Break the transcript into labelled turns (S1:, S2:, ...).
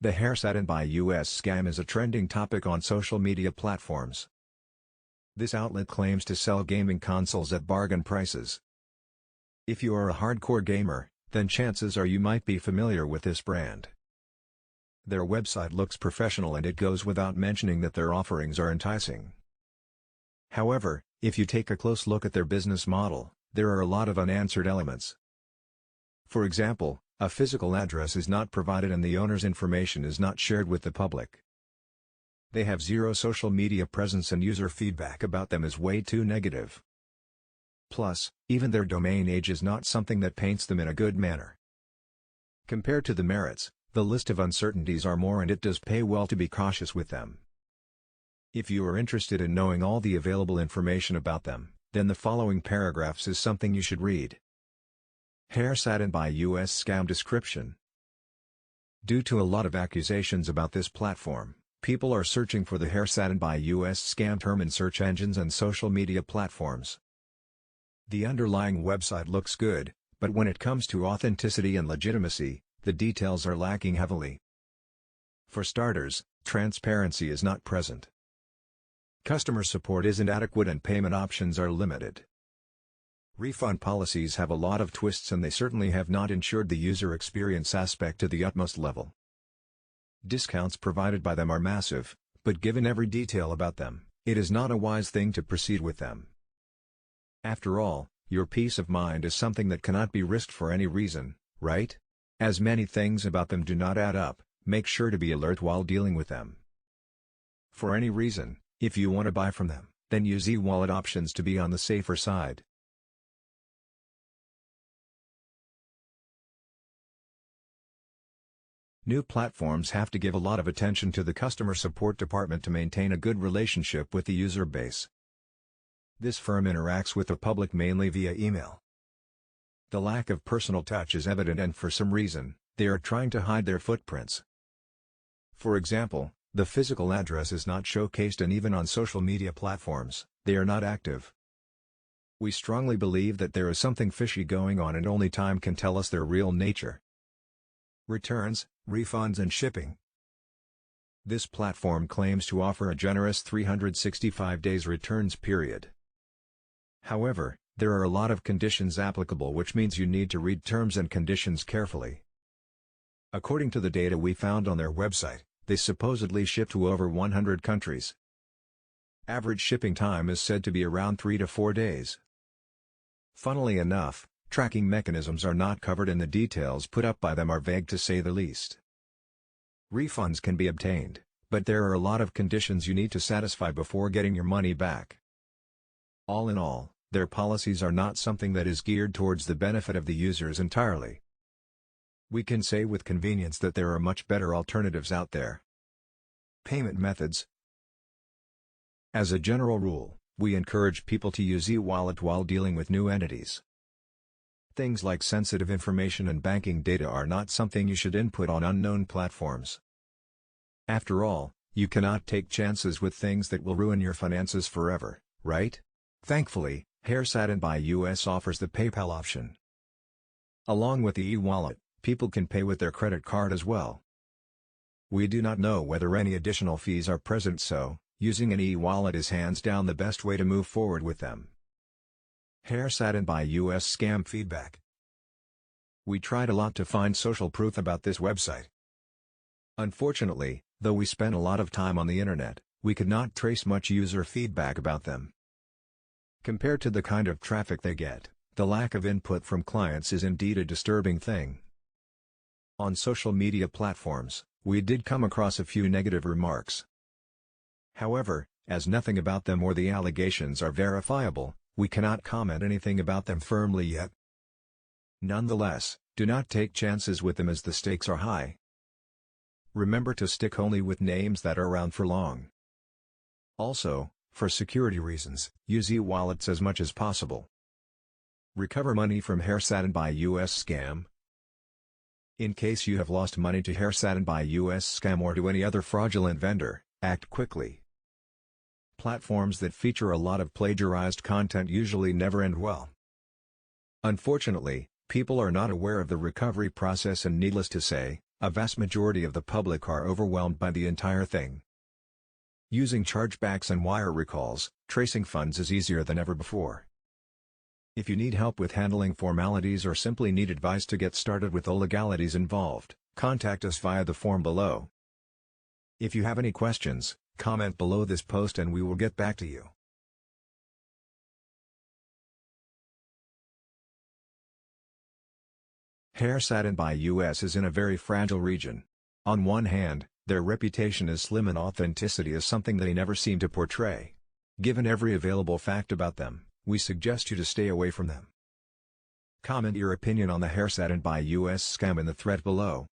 S1: The Haresatinbuy US scam is a trending topic on social media platforms. This outlet claims to sell gaming consoles at bargain prices. If you are a hardcore gamer, then chances are you might be familiar with this brand. Their website looks professional and it goes without mentioning that their offerings are enticing. However, if you take a close look at their business model, there are a lot of unanswered elements. For example, a physical address is not provided and the owner's information is not shared with the public. They have zero social media presence and user feedback about them is way too negative. Plus, even their domain age is not something that paints them in a good manner. Compared to the merits, the list of uncertainties are more and it does pay well to be cautious with them. If you are interested in knowing all the available information about them, then the following paragraphs is something you should read. Haresatinbuy US scam description. Due to a lot of accusations about this platform, people are searching for the Haresatinbuy US scam term in search engines and social media platforms. The underlying website looks good, but when it comes to authenticity and legitimacy, the details are lacking heavily. For starters, transparency is not present. Customer support isn't adequate and payment options are limited. Refund policies have a lot of twists and they certainly have not ensured the user experience aspect to the utmost level. Discounts provided by them are massive, but given every detail about them, it is not a wise thing to proceed with them. After all, your peace of mind is something that cannot be risked for any reason, right? As many things about them do not add up, make sure to be alert while dealing with them. For any reason, if you want to buy from them, then use e-wallet options to be on the safer side. New platforms have to give a lot of attention to the customer support department to maintain a good relationship with the user base. This firm interacts with the public mainly via email. The lack of personal touch is evident and for some reason, they are trying to hide their footprints. For example, the physical address is not showcased and even on social media platforms, they are not active. We strongly believe that there is something fishy going on and only time can tell us their real nature. Returns, refunds and shipping. This platform claims to offer a generous 365 days returns period. However, there are a lot of conditions applicable which means you need to read terms and conditions carefully. According to the data we found on their website, they supposedly ship to over 100 countries. Average shipping time is said to be around 3 to 4 days. Funnily enough, tracking mechanisms are not covered and the details put up by them are vague to say the least. Refunds can be obtained, but there are a lot of conditions you need to satisfy before getting your money back. All in all, their policies are not something that is geared towards the benefit of the users entirely. We can say with convenience that there are much better alternatives out there. Payment methods. As a general rule, we encourage people to use e-wallet while dealing with new entities. Things like sensitive information and banking data are not something you should input on unknown platforms. After all, you cannot take chances with things that will ruin your finances forever, right? Thankfully, Haresatinbuy US offers the PayPal option. Along with the e-wallet, people can pay with their credit card as well. We do not know whether any additional fees are present, so using an e-wallet is hands down the best way to move forward with them. Haresatinbuy US scam feedback. We tried a lot to find social proof about this website. Unfortunately, though we spent a lot of time on the internet, we could not trace much user feedback about them. Compared to the kind of traffic they get, the lack of input from clients is indeed a disturbing thing. On social media platforms, we did come across a few negative remarks. However, as nothing about them or the allegations are verifiable, we cannot comment anything about them firmly yet. Nonetheless, do not take chances with them as the stakes are high. Remember to stick only with names that are around for long. Also, for security reasons, use e-wallets as much as possible. Recover money from Haresatinbuy US scam. In case you have lost money to Haresatinbuy US scam or to any other fraudulent vendor, act quickly. Platforms that feature a lot of plagiarized content usually never end well. Unfortunately, people are not aware of the recovery process and needless to say, A vast majority of the public are overwhelmed by the entire thing. Using chargebacks and wire recalls, tracing funds is easier than ever before. If you need help with handling formalities or simply need advice to get started with the legalities involved, contact us via the form below. If you have any questions, comment below this post and we will get back to you. Haresatinbuy US is in a very fragile region. On one hand, their reputation is slim and authenticity is something they never seem to portray. Given every available fact about them, we suggest you to stay away from them. Comment your opinion on the Haresatinbuy US scam in the thread below.